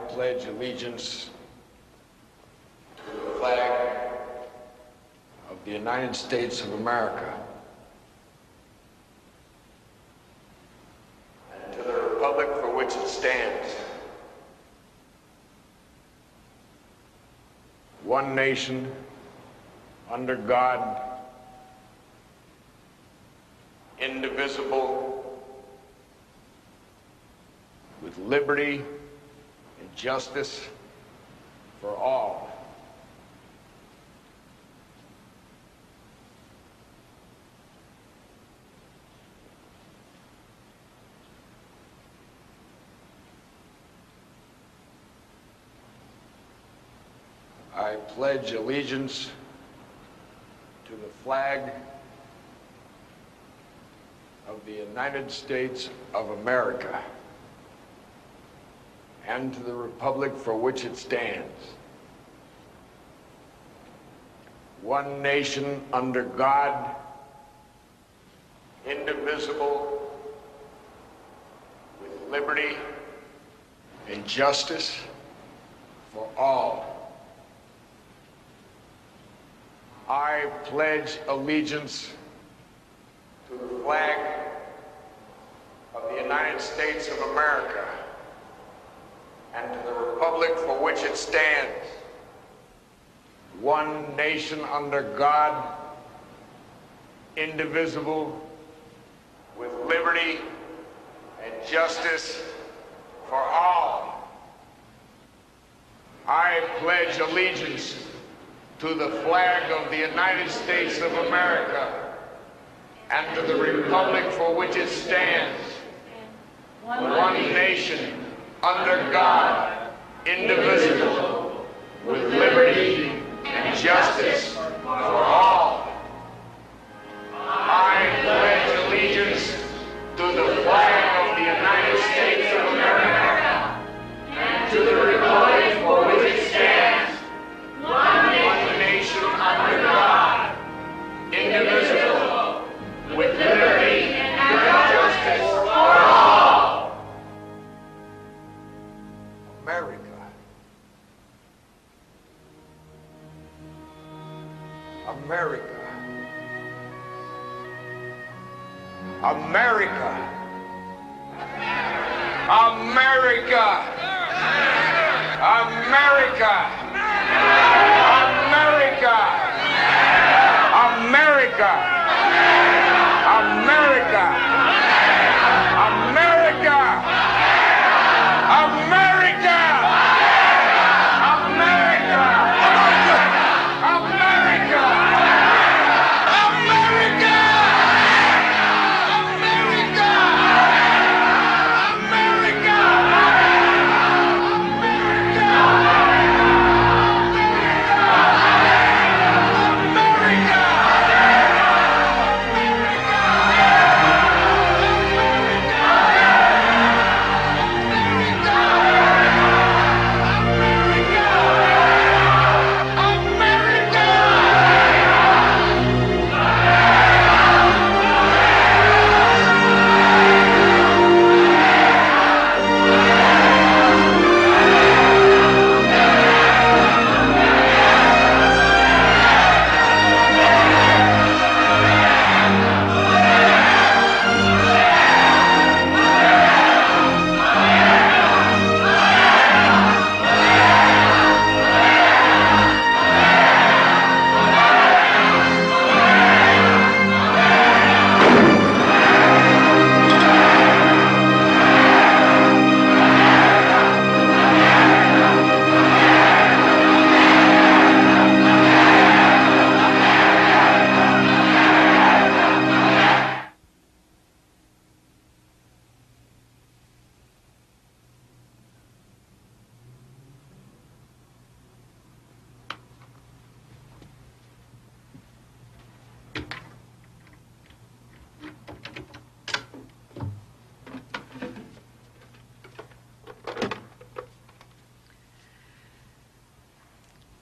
pledge allegiance to the flag of the United States of America and to the republic for which it stands, one nation, under God, indivisible, with liberty and justice for all. I pledge allegiance to the flag of the United States of America and to the republic for which it stands, one nation under God, indivisible, with liberty and justice for all. I pledge allegiance to the flag of the United States of America and to the republic for which it stands, one nation under God, indivisible, with liberty and justice for all. I pledge allegiance to the flag of the United States of America and to the republic for which it stands, one nation under God, indivisible, with liberty and justice for all. I pledge allegiance to the flag of the United States of America and to the republic for which it stands, one nation under God, indivisible, with liberty and justice for all. America. America. America. America. America. America. America. America. America. America.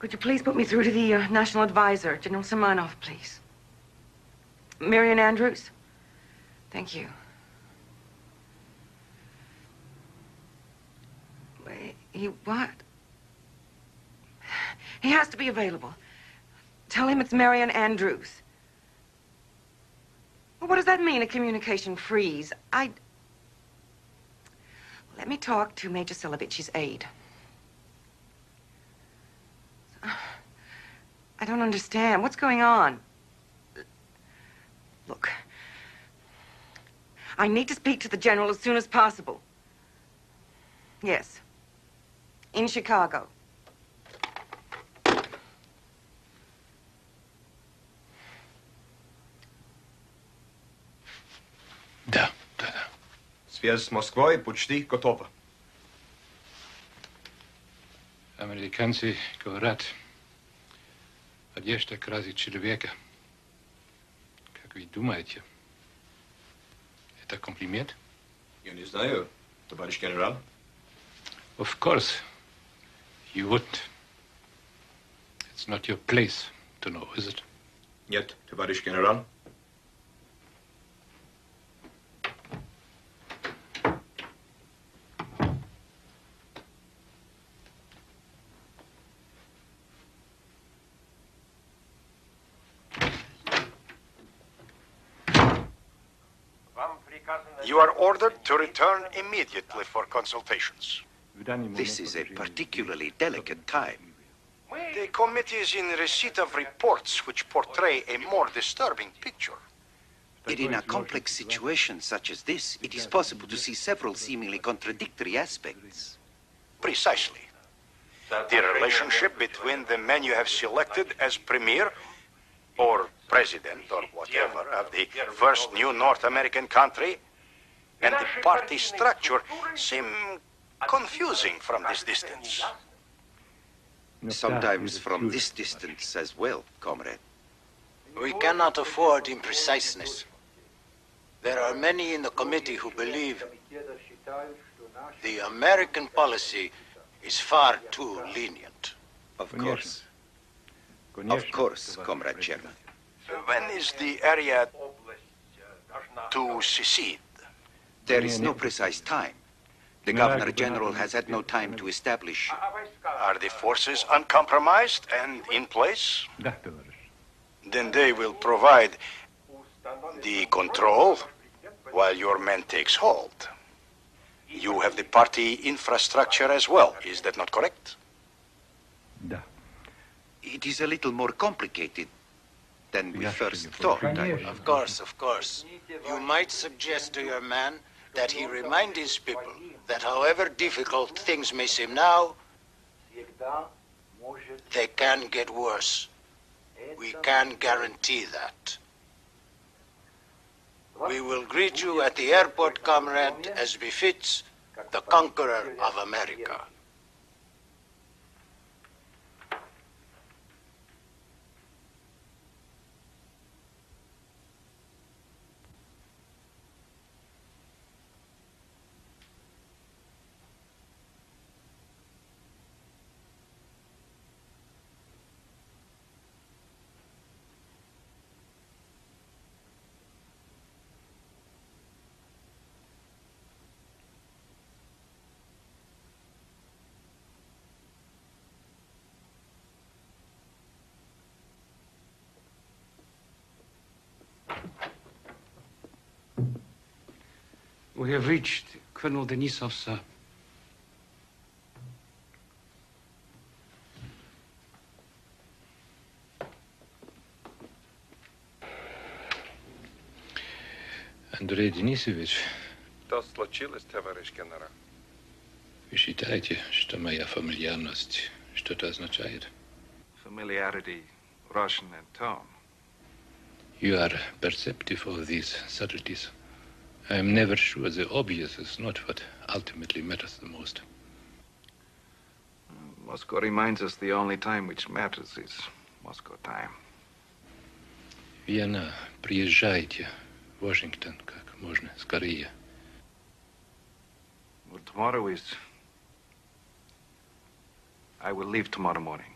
Could you please put me through to the National Advisor, General Semanov, please? Marion Andrews? Thank you. He what? He has to be available. Tell him it's Marian Andrews. Well, what does that mean, a communication freeze? Let me talk to Major Silovich's aide. I don't understand. What's going on? Look, I need to speak to the general as soon as possible. Yes. In Chicago. Да. Связь с Москвой почти готова. Американцы говорят, одежда красит человека. Как вы думаете, это комплимент? Я не знаю, товарищ генерал. Of course, you wouldn't. It's not your place to know, is it? Нет, товарищ генерал. You are ordered to return immediately for consultations. This is a particularly delicate time. The committee is in receipt of reports which portray a more disturbing picture. Yet in a complex situation such as this, it is possible to see several seemingly contradictory aspects. Precisely. The relationship between the man you have selected as premier or president or whatever of the first new North American country and the party structure seem confusing from this distance. Sometimes from this distance as well, comrade. We cannot afford impreciseness. There are many in the committee who believe the American policy is far too lenient. Of course. Of course, Comrade Chairman. When is the area to secede? There is no precise time. The Governor General has had no time to establish. Are the forces uncompromised and in place? Then they will provide the control while your man takes hold. You have the party infrastructure as well, is that not correct? It is a little more complicated than we first thought. Of course, of course. You might suggest to your man that he remind his people that however difficult things may seem now, they can get worse. We can guarantee that. We will greet you at the airport, comrade, as befits the conqueror of America. We have reached Colonel Denisov's Андрей Денисович, Что случилось, товарищ генерал? вы считаете, что моя фамильярность что-то означает? Familiarity, Russian and tone. You are perceptive of these subtleties. I am never sure the obvious is not what ultimately matters the most. Moscow reminds us the only time which matters is Moscow time. Вена, приезжайте в Вашингтон как можно скорее. Well, tomorrow is... I will leave tomorrow morning.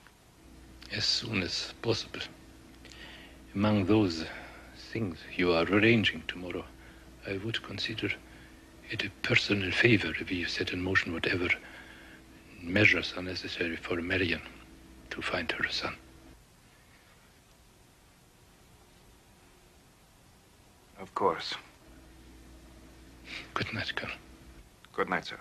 As soon as possible. Among those things you are arranging tomorrow, I would consider it a personal favor if you set in motion whatever Measures are necessary for Mariel to find her son. Of course. Good night, Colonel. Good night, sir.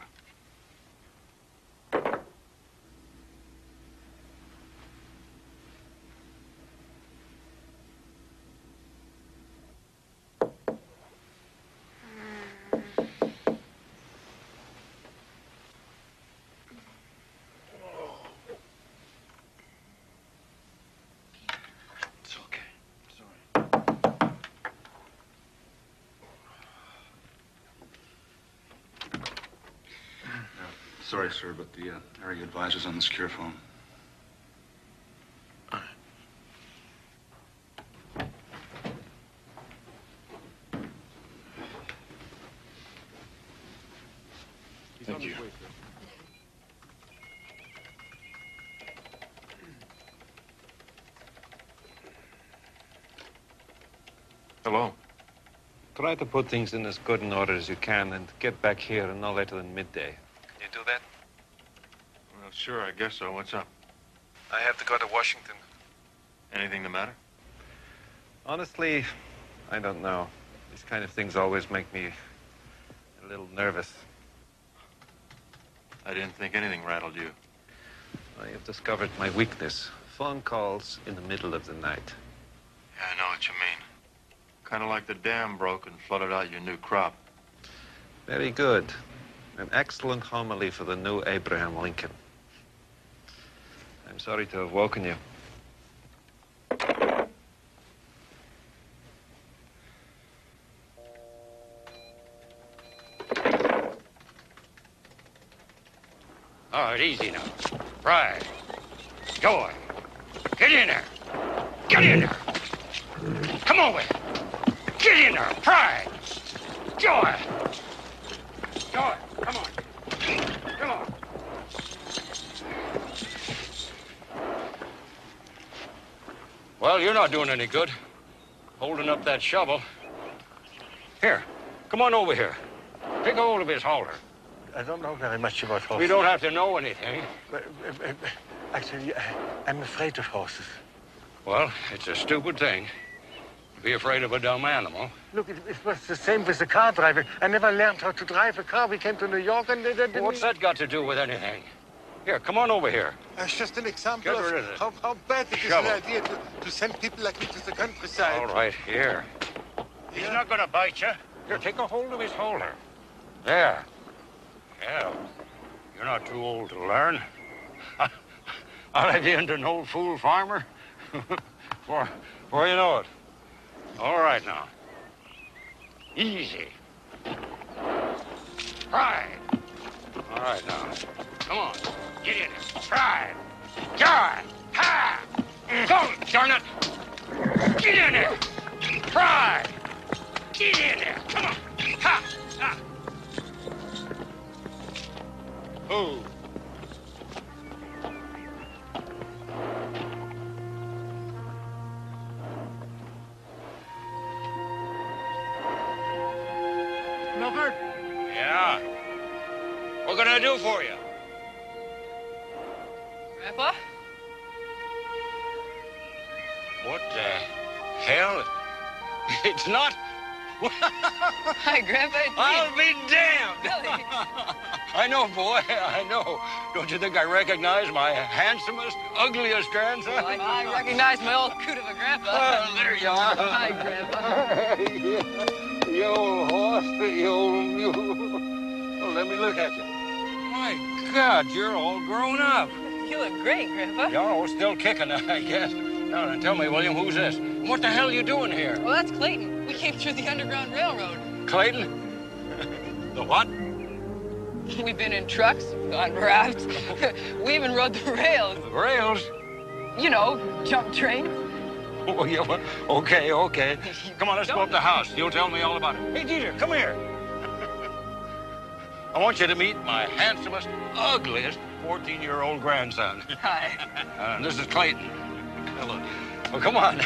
Sorry, sir, but the area advisor's on the secure phone. Thank you. Hello. Try to put things in as good an order as you can and get back here no later than midday. Can you do that? Well, sure, I guess so. What's up? I have to go to Washington. Anything the matter? Honestly, I don't know. These kind of things always make me a little nervous. I didn't think anything rattled you. I have discovered my weakness. Phone calls in the middle of the night. Yeah, I know what you mean. Kind of like the dam broke and flooded out your new crop. Very good. An excellent homily for the new Abraham Lincoln. I'm sorry to have woken you. All right, easy now. Wrye. Joy. Get in there. Get in there. Come over here. Get in there. Wrye. Joy. Joy, come on. Come on. Well, you're not doing any good. Holding up that shovel. Here, come on over here. Take hold of his halter. I don't know very much about horses. We don't have to know anything. Actually, I'm afraid of horses. Well, it's a stupid thing to be afraid of a dumb animal. Look, it was the same with the car driving. I never learned how to drive a car. We came to New York and they didn't... What's that got to do with anything? Here, come on over here. It's just an example Get rid of it. how bad it is an Shovel. idea to send people like me to the countryside. All right, here. He's not going to bite you. Here, take a hold of his holder. There. Yeah. You're not too old to learn. I'll have you into an old fool farmer before you know it. All right, now. Easy. Right. All right, now. Come on. Get in it. Try. Try. Ha! Go, darn it. Get in there. Try. Get in there. Come on. Ha! Ha! Oh. Milford? Yeah. What can I do for you? Grandpa? What the hell? It's not... Hi, Grandpa. It's I'll me. be damned. Really? I know, boy. I know. Don't you think I recognize my handsomest, ugliest grandson? Well, I recognize my old coot of a grandpa. Well, there you are. Hi, Grandpa. You old horse. You old mule. Well, let me look at you. My God, you're all grown up. You look great, Grandpa. You're still kicking, I guess. Now, then, tell me, William, who's this? What the hell are you doing here? Well, that's Clayton. We came through the Underground Railroad. Clayton? The what? We've been in trucks, on rafts. We even rode the rails. The rails? You know, jump train. Oh, yeah, well, okay. Come on, let's go up to the house. You'll tell me all about it. Hey, Dieter, come here. I want you to meet my handsomest, ugliest 14-year-old grandson. Hi. And this is Clayton. Hello. Well, come on.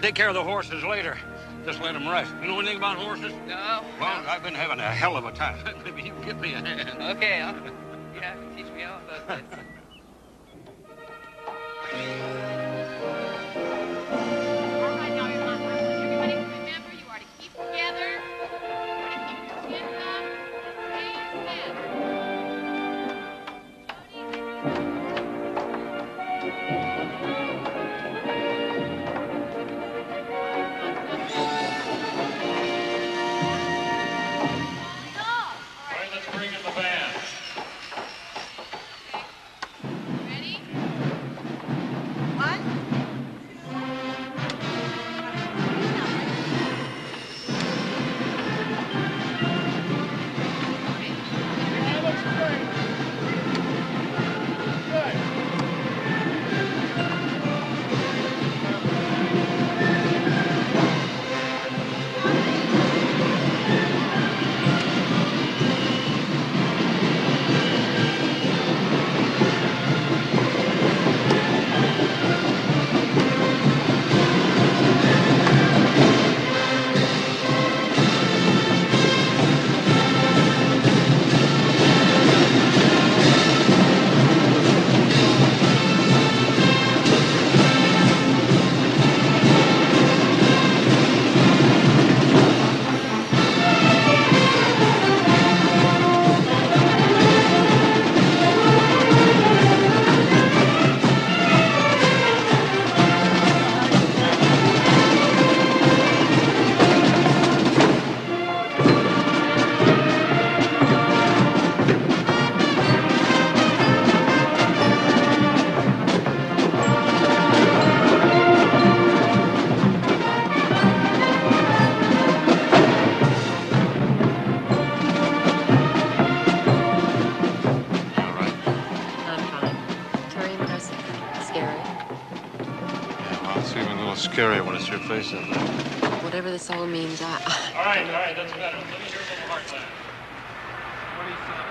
Take care of the horses later. Just let them rest. You know anything about horses? No. Well, I've been having a hell of a time. Maybe you can give me a hand. Okay, you have to teach me all about Scary when it's your face out there. Whatever this all means, All right, that's better. Let me hear a little heartland. What do you think?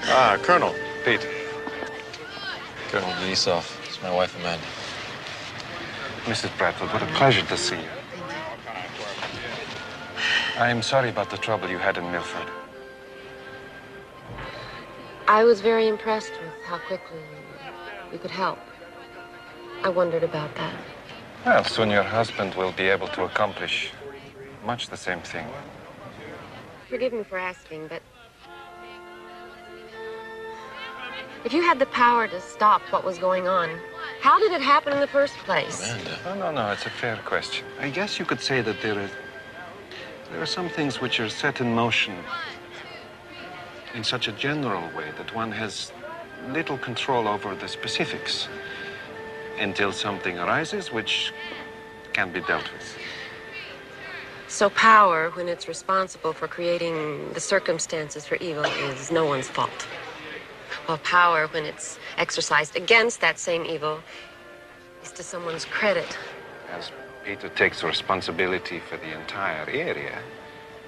Ah, Colonel. Pete. Colonel Denisov. It's my wife, Amanda. Mrs. Bradford, what a pleasure to see you. I'm sorry about the trouble you had in Milford. I was very impressed with how quickly you could help. I wondered about that. Well, soon your husband will be able to accomplish much the same thing. Forgive me for asking, but if you had the power to stop what was going on, how did it happen in the first place? Amanda. No, it's a fair question. I guess you could say that there are some things which are set in motion in such a general way that one has little control over the specifics until something arises which can be dealt with. So power, when it's responsible for creating the circumstances for evil, is no one's fault. While power, when it's exercised against that same evil, is to someone's credit. As Peter takes responsibility for the entire area,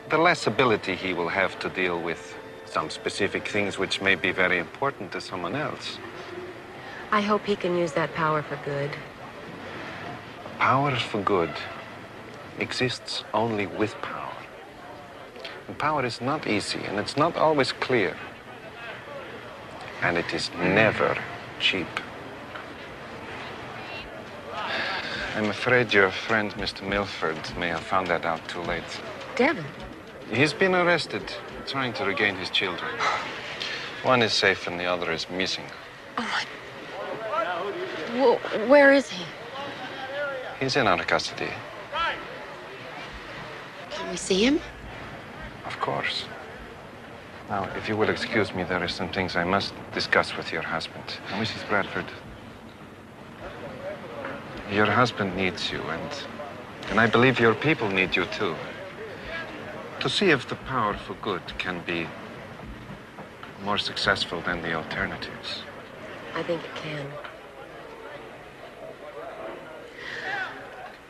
the less ability he will have to deal with some specific things which may be very important to someone else. I hope he can use that power for good. Power for good exists only with power. And power is not easy, and it's not always clear. And it is never cheap. I'm afraid your friend, Mr. Milford, may have found that out too late. Devin? He's been arrested, trying to regain his children. One is safe and the other is missing. Oh, my... Well, where is he? He's in our custody. Can we see him? Of course. Now, if you will excuse me, there are some things I must discuss with your husband. Now, Mrs. Bradford, your husband needs you, and I believe your people need you too. To see if the power for good can be more successful than the alternatives. I think it can.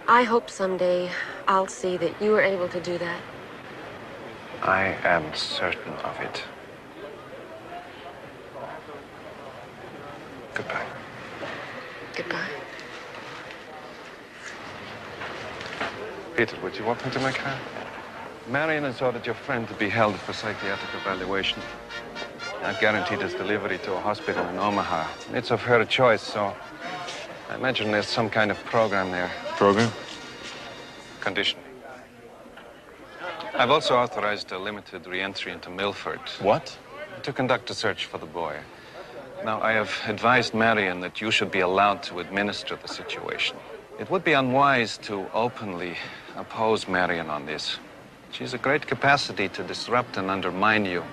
I hope someday I'll see that you were able to do that. I am certain of it. Goodbye. Goodbye. Peter, would you walk into my car? Marion has ordered your friend to be held for psychiatric evaluation. I've guaranteed his delivery to a hospital in Omaha. It's of her choice, so I imagine there's some kind of program there. Program? Conditioning. I've also authorized a limited re-entry into Milford. What? To conduct a search for the boy. Now, I have advised Marion that you should be allowed to administer the situation. It would be unwise to openly oppose Marion on this. She has a great capacity to disrupt and undermine you.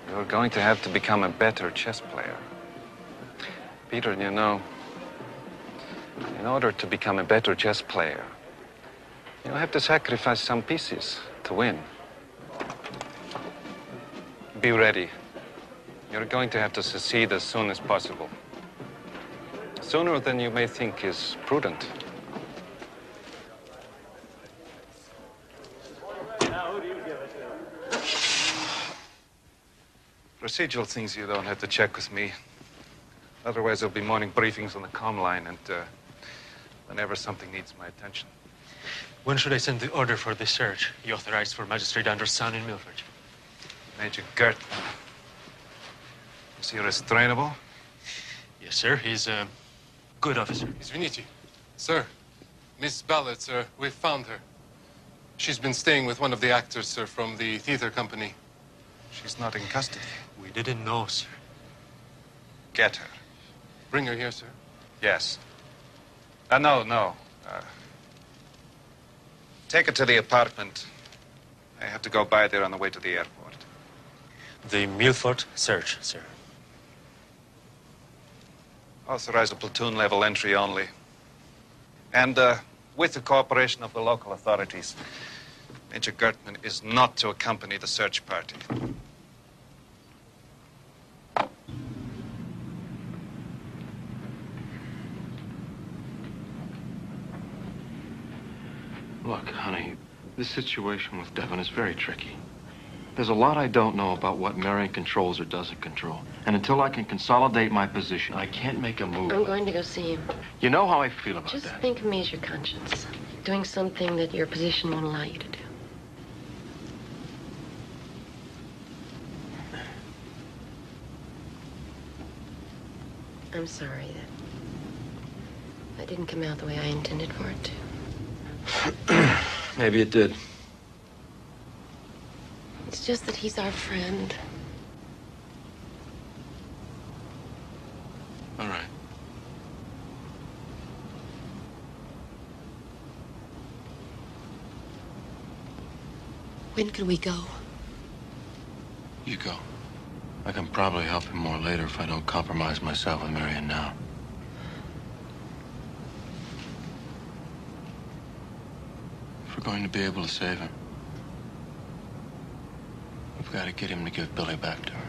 You're going to have to become a better chess player. Peter, you know, in order to become a better chess player, you'll have to sacrifice some pieces to win. Be ready. You're going to have to secede as soon as possible. Sooner than you may think is prudent. Procedural things you don't have to check with me. Otherwise, there'll be morning briefings on the comm line, and whenever something needs my attention. When should I send the order for the search? You authorized for Magistrate Anderson in Milford. Major Gertman. Is he restrainable? Yes, sir. He's a good officer. Извините. Sir, Miss Ballard, sir, we found her. She's been staying with one of the actors, sir, from the theater company. She's not in custody. We didn't know, sir. Get her. Bring her here, sir. Yes. No. Take her to the apartment. I have to go by there on the way to the airport. The Milford search, sir. Authorize a platoon-level entry only. And with the cooperation of the local authorities, Major Gertman is not to accompany the search party. Look, honey, this situation with Devon is very tricky. There's a lot I don't know about what Marion controls or doesn't control. And until I can consolidate my position, I can't make a move. I'm going to go see him. You know how I feel about Just that. think of me as your conscience. Doing something that your position won't allow you to do. I'm sorry that didn't come out the way I intended for it to. Maybe it did. It's just that he's our friend. All right. When can we go? You go. I can probably help him more later if I don't compromise myself with Marion now. If we're going to be able to save him, we've got to get him to give Billy back to her.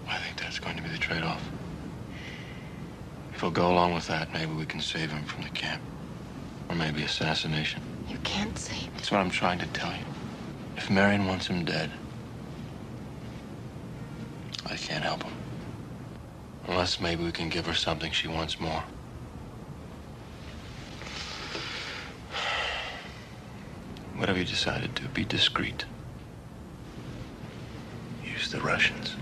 I think that's going to be the trade-off. If he'll go along with that, maybe we can save him from the camp. Or maybe assassination. You can't save him. That's what I'm trying to tell you. If Marion wants him dead, I can't help him. Unless maybe we can give her something she wants more. Whatever you decide to do, be discreet. Use the Russians.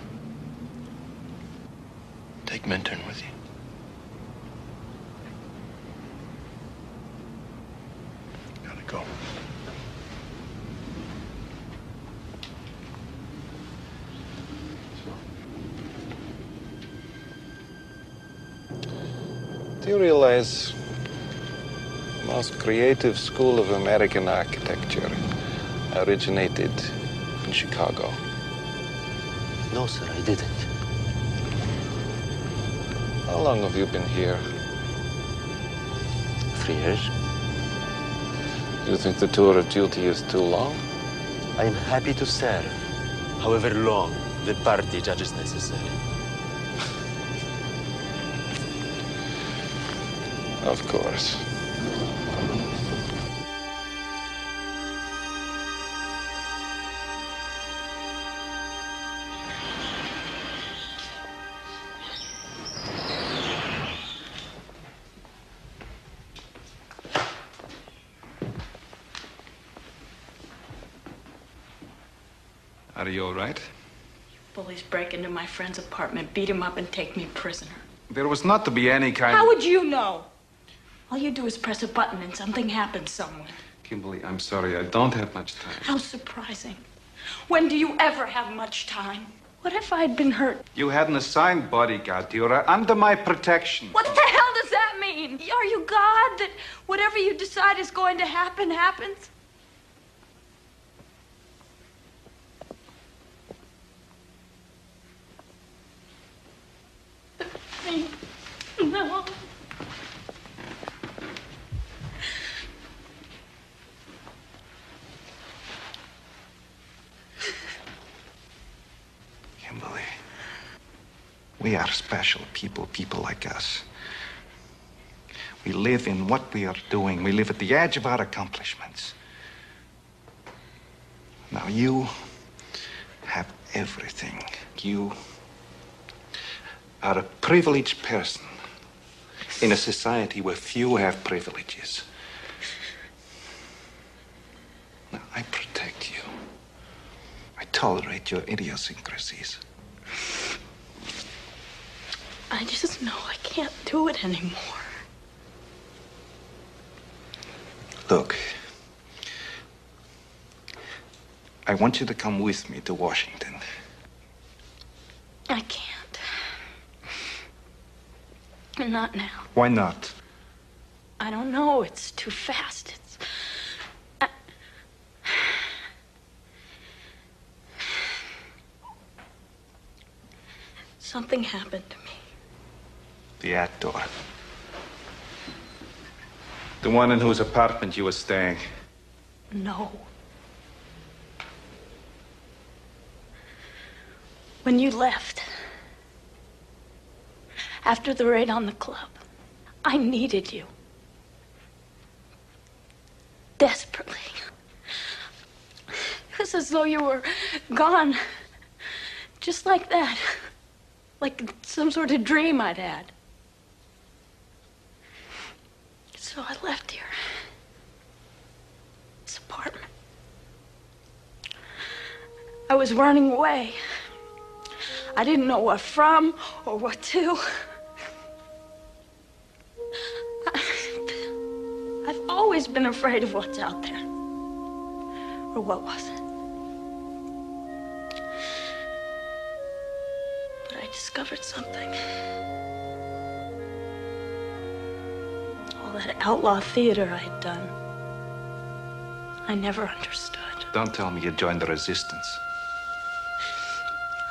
Take Minturn with you. Gotta go. Do you realize the most creative school of American architecture originated in Chicago? No, sir, I didn't. How long have you been here? 3 years. Do you think the tour of duty is too long? I am happy to serve, however long the party judges necessary. Of course. Are you all right? Bullies break into my friend's apartment, beat him up, and take me prisoner. There was not to be any kind How of... would you know? All you do is press a button and something happens somewhere. Kimberly, I'm sorry. I don't have much time. How surprising. When do you ever have much time? What if I'd been hurt? You had an assigned bodyguard. You're under my protection. What the hell does that mean? Are you God that whatever you decide is going to happen, happens? No. Kimberly, we are special people, people like us. We live in what we are doing. We live at the edge of our accomplishments. Now, you have everything. You are a privileged person in a society where few have privileges. Now, I protect you. I tolerate your idiosyncrasies. I just know I can't do it anymore. Look, I want you to come with me to Washington. I can't. Not now. Why not? I don't know. It's too fast. Something happened to me. The actor. The one in whose apartment you were staying. No. When you left, after the raid on the club, I needed you. Desperately. It was as though you were gone. Just like that. Like some sort of dream I'd had. So I left here. This apartment. I was running away. I didn't know what from or what to. I've always been afraid of what's out there. Or what was it? But I discovered something. All that outlaw theater I had done, I never understood. Don't tell me you joined the resistance.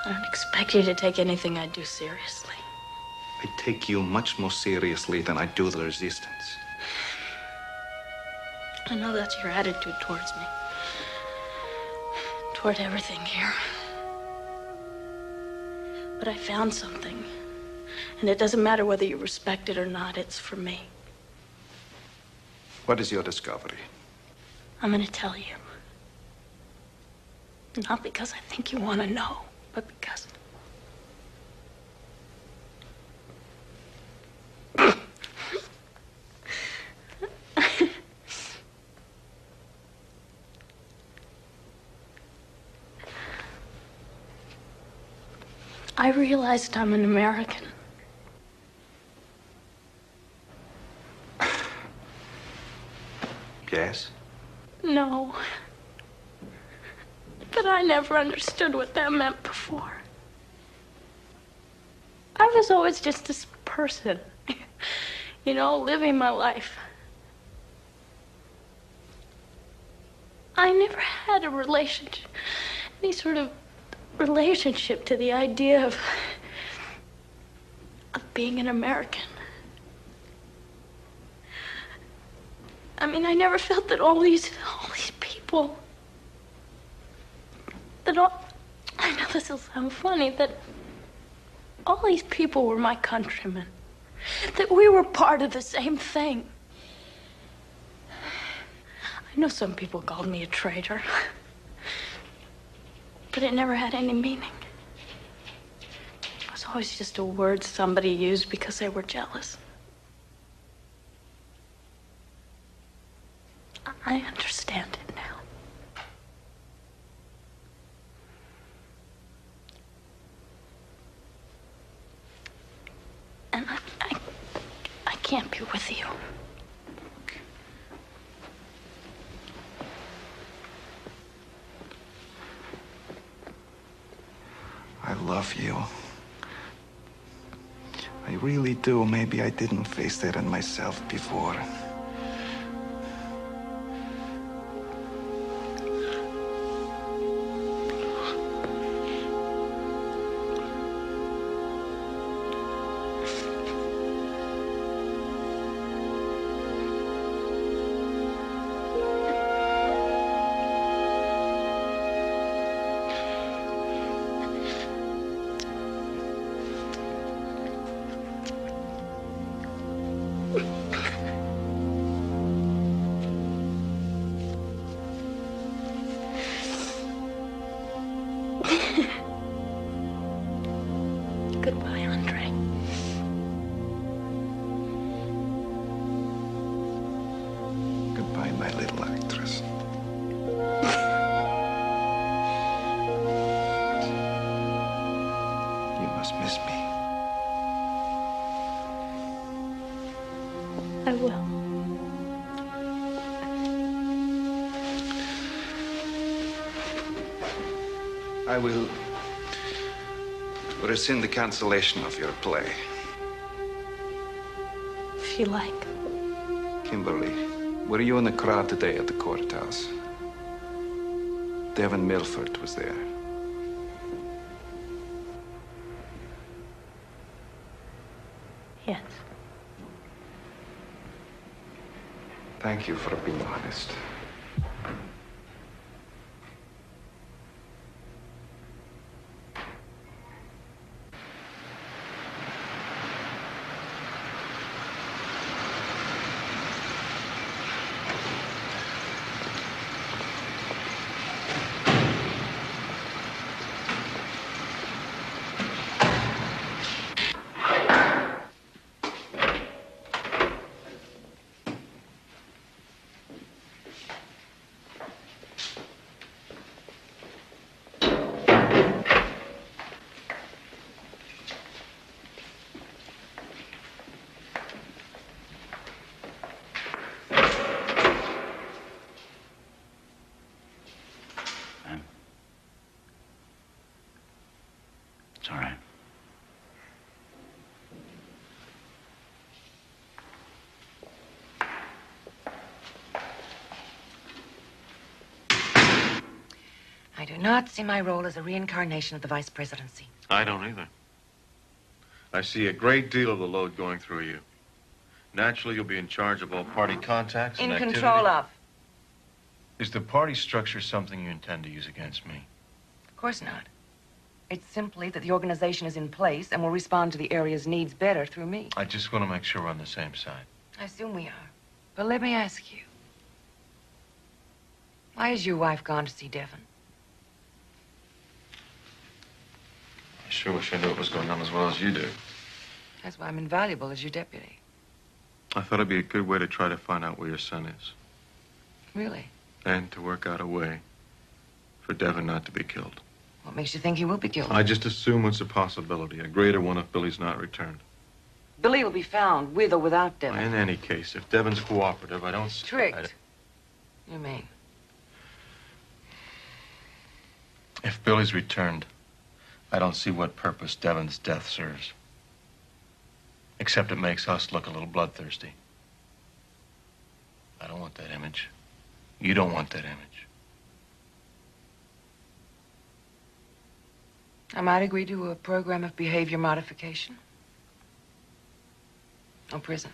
I don't expect you to take anything I do seriously. I take you much more seriously than I do the resistance. I know that's your attitude towards me. Toward everything here. But I found something. And it doesn't matter whether you respect it or not, it's for me. What is your discovery? I'm gonna tell you. Not because I think you want to know, but because... I realized I'm an American. Yes? No. But I never understood what that meant before. I was always just this person, you know, living my life. I never had a relationship, any sort of relationship to the idea of being an American. I mean, I never felt that all these people, that all, I know this will sound funny, that all these people were my countrymen, that we were part of the same thing. I know some people called me a traitor, but it never had any meaning. It was always just a word somebody used because they were jealous. I understand it now. and I can't be with you. I love you. I really do. Maybe I didn't face that in myself before. Goodbye, Andre. Goodbye, my little actress. You must miss me. I will. I will rescind the cancellation of your play. If you like. Kimberly, were you in the crowd today at the courthouse? Devin Milford was there. Yes. Thank you for being honest. It's all right. I do not see my role as a reincarnation of the vice presidency. I don't either. I see a great deal of the load going through you. Naturally, you'll be in charge of all party contacts and In activity. control of. Is the party structure something you intend to use against me? Of course not. It's simply that the organization is in place and will respond to the area's needs better through me. I just want to make sure we're on the same side. I assume we are. But let me ask you. Why has your wife gone to see Devin? I sure wish I knew what was going on as well as you do. That's why I'm invaluable as your deputy. I thought it'd be a good way to try to find out where your son is. Really? And to work out a way for Devin not to be killed. What makes you think he will be killed? I just assume it's a possibility, a greater one if Billy's not returned. Billy will be found, with or without Devin. In any case, if Devin's cooperative, I don't see... Tricked. You mean? If Billy's returned, I don't see what purpose Devin's death serves. Except it makes us look a little bloodthirsty. I don't want that image. You don't want that image. I might agree to a program of behavior modification. Or prison.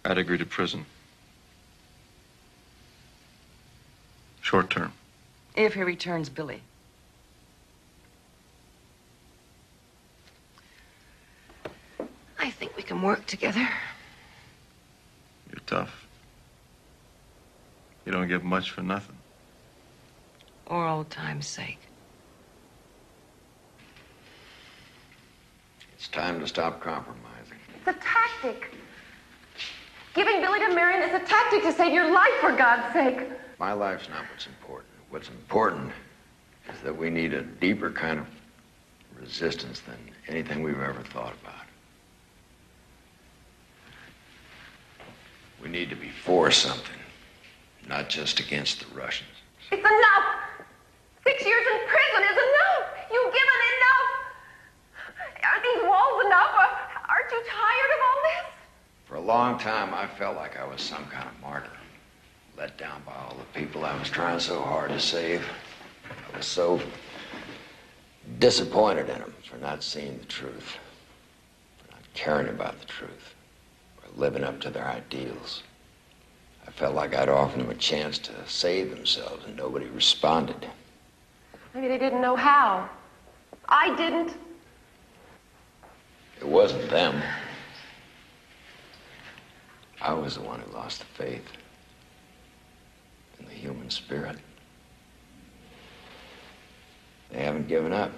I'd agree to prison. Short term. If he returns Billy. I think we can work together. You're tough. You don't give much for nothing. Or old time's sake. It's time to stop compromising. It's a tactic. Giving Billy to Marion is a tactic to save your life, for God's sake. My life's not what's important. What's important is that we need a deeper kind of resistance than anything we've ever thought about. We need to be for something, not just against the Russians. It's enough! 6 years in prison is enough! You've given enough! Aren't these walls enough? Aren't you tired of all this? For a long time, I felt like I was some kind of martyr, let down by all the people I was trying so hard to save. I was so disappointed in them for not seeing the truth, for not caring about the truth, or living up to their ideals. I felt like I'd offered them a chance to save themselves, and nobody responded. Maybe they didn't know how. I didn't. It wasn't them. I was the one who lost the faith in the human spirit. They haven't given up.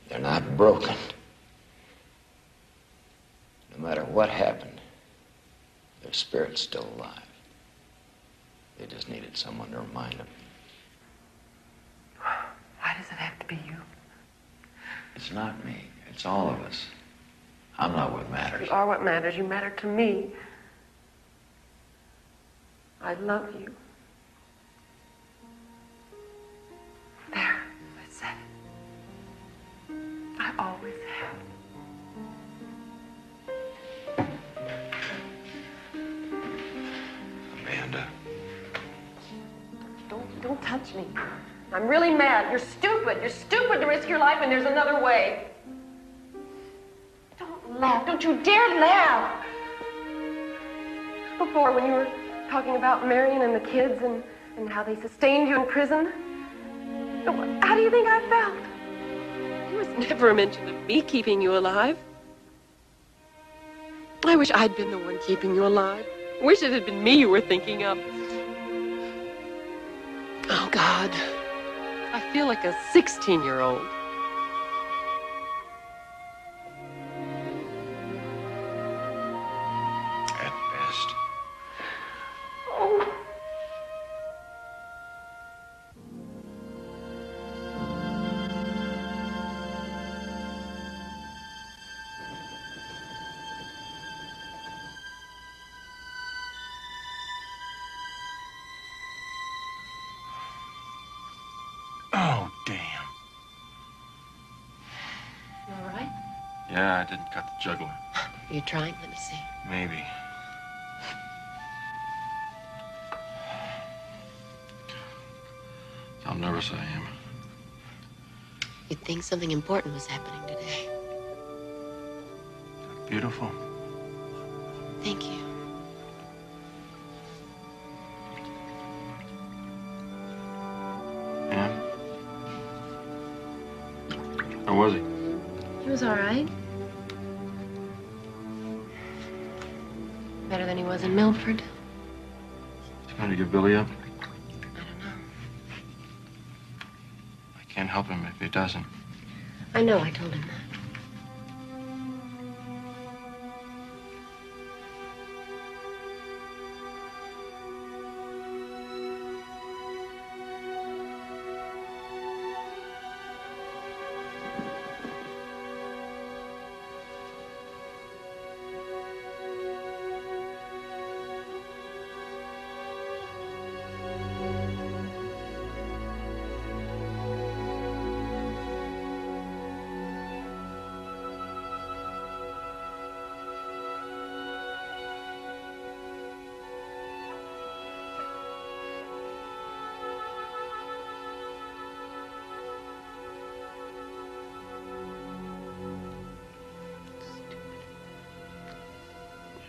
They're not broken. No matter what happened, their spirit's still alive. They just needed someone to remind them. Why does it have to be you? It's not me. It's all of us. I'm not what matters. You are what matters. You matter to me. I love you. There, I said it. I always have. Amanda. Don't touch me. I'm really mad. You're stupid. You're stupid to risk your life, and there's another way. Don't laugh. Don't you dare laugh. Before, when you were talking about Marion and the kids and how they sustained you in prison, how do you think I felt? There was never a mention of me keeping you alive. I wish I'd been the one keeping you alive. I wish it had been me you were thinking of. Oh, God. I feel like a 16-year-old. At best. Oh. Oh, damn. You all right? Yeah, I didn't cut the jugular. Are you trying? Let me see. Maybe. How nervous I am. You'd think something important was happening today. Beautiful. Thank you. Yeah? How was he? He was all right. Better than he was in Milford. He's going to give Billy up? I don't know. I can't help him if he doesn't. I know, I told him that.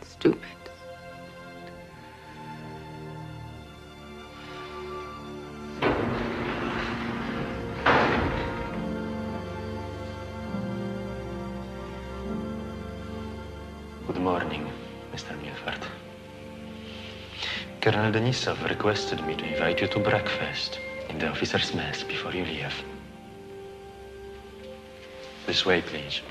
Stupid. Good morning, Mr. Milford. Colonel Denisov requested me to invite you to breakfast in the officer's mess before you leave. This way, please.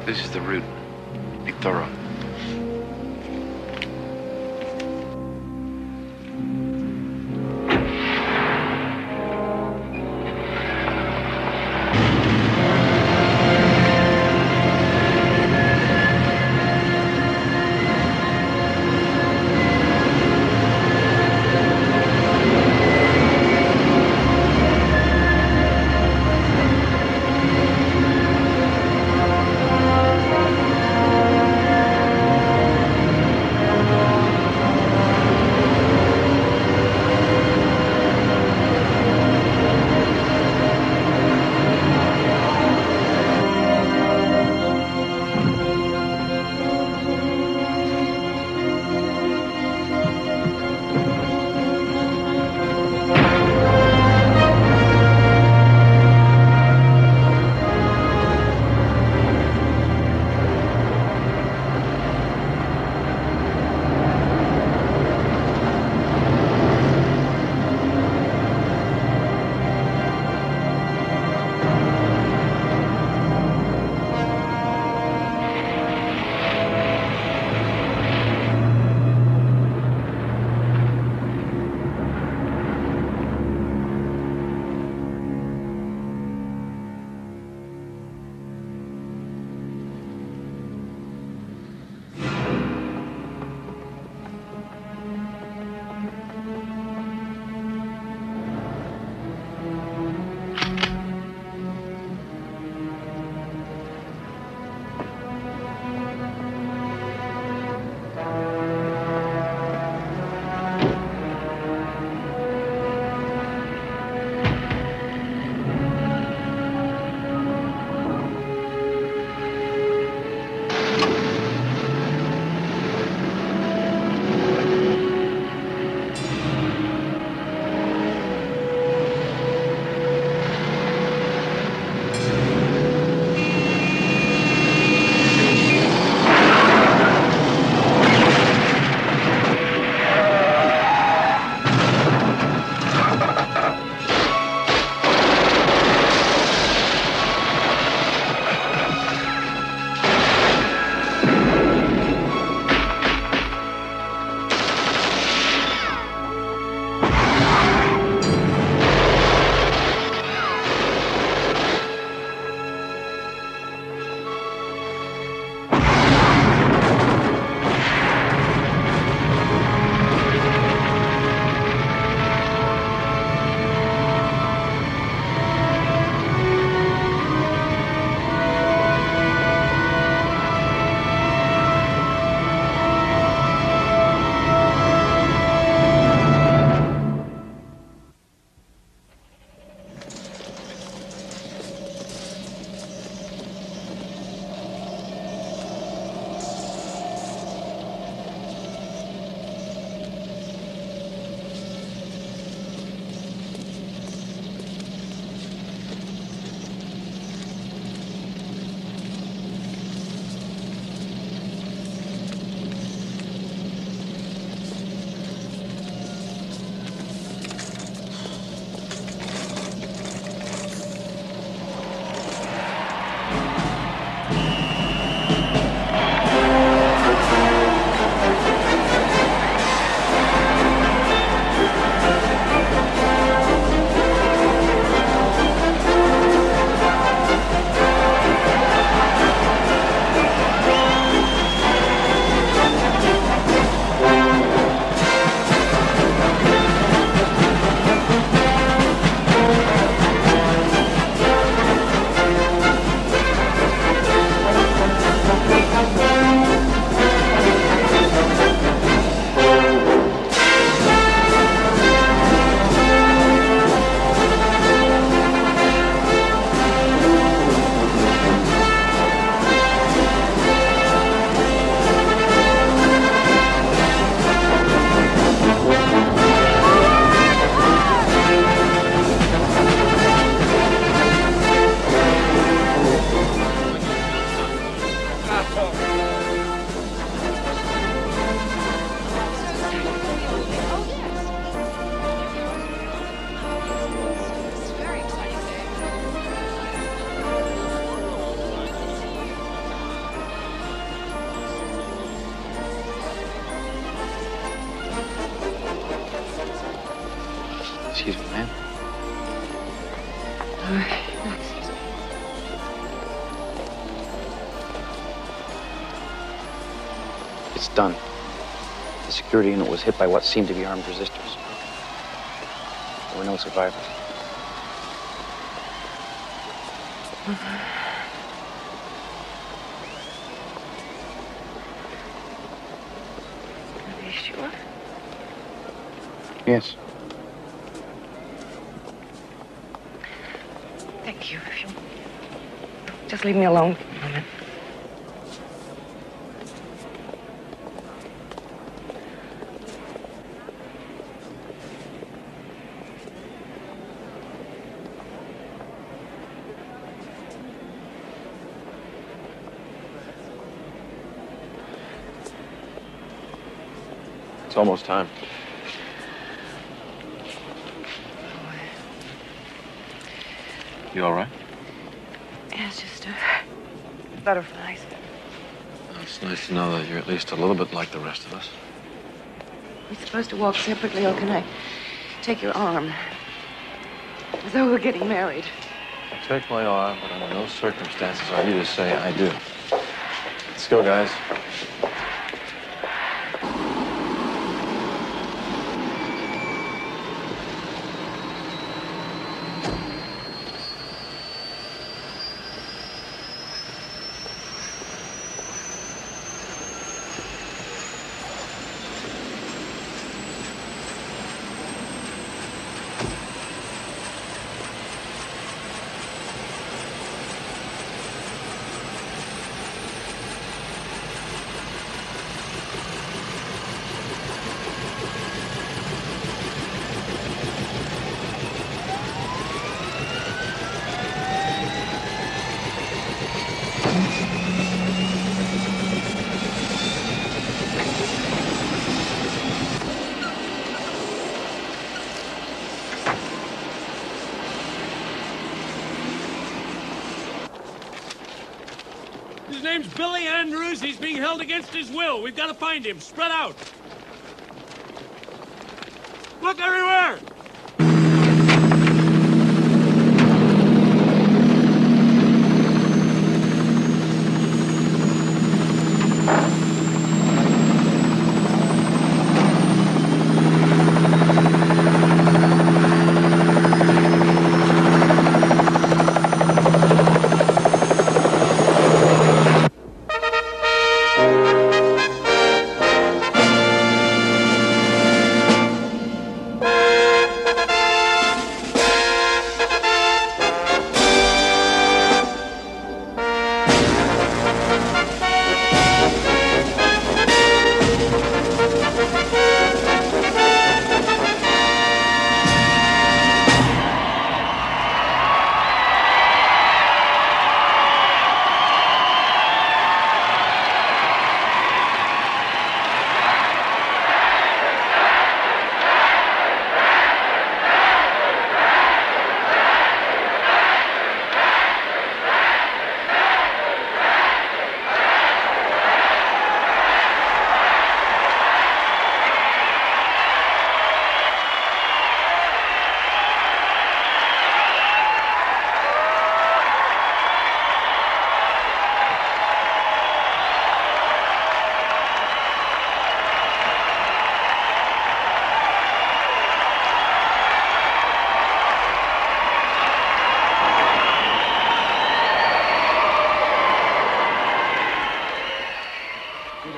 This is the route. Be thorough. Excuse me, ma'am. It's done. The security unit was hit by what seemed to be armed resistors. There were no survivors. Are you sure? Yes. Thank you. If you'll just leave me alone for a moment. It's almost time. You all right? Yeah, it's just butterflies. It's nice to know that you're at least a little bit like the rest of us. We're supposed to walk separately, or can I take your arm? As though we're getting married. Take my arm, but under no circumstances are you to say I do. Let's go, guys. His name's Billy Andrews. He's being held against his will. We've got to find him. Spread out. Look everywhere!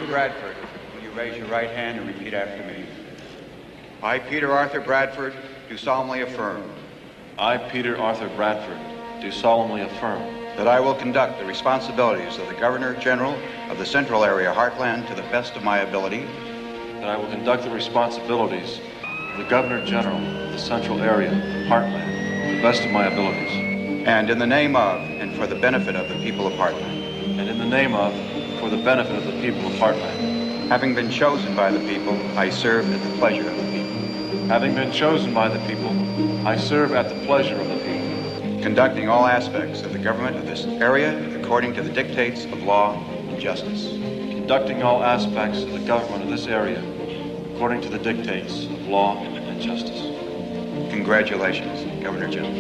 Bradford, will you raise your right hand and repeat after me? I, Peter Arthur Bradford, do solemnly affirm. I, Peter Arthur Bradford, do solemnly affirm that I will conduct the responsibilities of the Governor General of the Central Area Heartland to the best of my ability. that I will conduct the responsibilities of the Governor General of the Central Area Heartland to the best of my abilities. And in the name of and for the benefit of the people of Heartland. And in the name of, for the benefit of the people of Heartland. Having been chosen by the people, I serve at the pleasure of the people. Having been chosen by the people, I serve at the pleasure of the people. Conducting all aspects of the government of this area according to the dictates of law and justice. Conducting all aspects of the government of this area according to the dictates of law and justice. Congratulations, Governor General.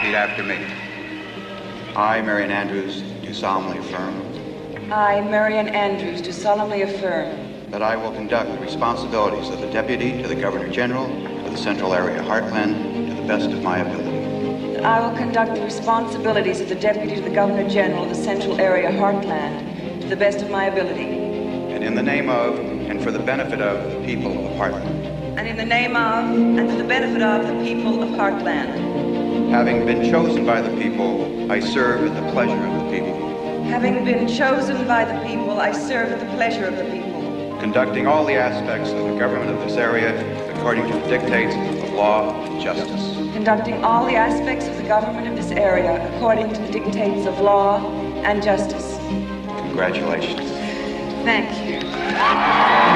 After me. I, Marion Andrews, do solemnly affirm. I, Marion Andrews, do solemnly affirm. That I will conduct the responsibilities of the Deputy to the Governor General of the Central Area Heartland to the best of my ability. That I will conduct the responsibilities of the Deputy to the Governor General of the Central Area Heartland to the best of my ability. And in the name of, and for the benefit of, the people of Heartland. And in the name of, and for the benefit of, the people of Heartland. Having been chosen by the people, I serve at the pleasure of the people. Having been chosen by the people, I serve at the pleasure of the people. Conducting all the aspects of the government of this area according to the dictates of law and justice. Conducting all the aspects of the government of this area according to the dictates of law and justice. Congratulations. Thank you.